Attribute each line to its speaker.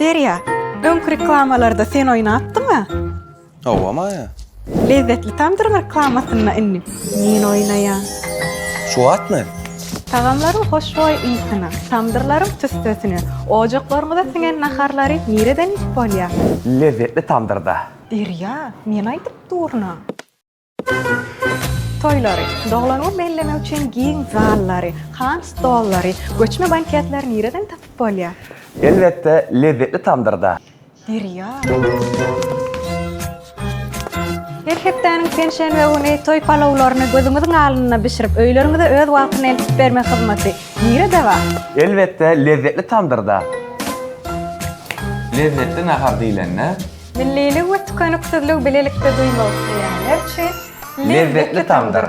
Speaker 1: Derya, önkü reklamalarda sen oynatdyňmy?
Speaker 2: Owama ya.
Speaker 1: Lezzetli Tamdyr reklamasyna innim. Men oynaýan.
Speaker 2: Şu atmy?
Speaker 1: Tagamlaryň hoşboý ýysyny, tamdyrlaryň tüstösini, ojaklaryňda siňen naharlary nereden ip bolýar?
Speaker 3: Lezzetli Tamdyrda.
Speaker 1: Derya, men aýdyp durna. Toylary, doglanma belleme üçin giň zallary, han stollary, göçme banketler nereden tapyp bolýar?
Speaker 3: Elbette Lezzetli Tamdyrda.
Speaker 1: Derya. Her hepdeniň pensiýen we uny toy palawlaryny gözüňiziň alnyna bişirip, öýleriňizde öz wagtyny eltip berme hyzmaty nerede bar?
Speaker 3: Elbette Lezzetli Tamdyrda.
Speaker 2: Lezzetli nahar diýilende.
Speaker 1: Millilik we tükänüksizlik bilelikde duýmak diýenler üçin
Speaker 3: Lezzetli Tamdyr.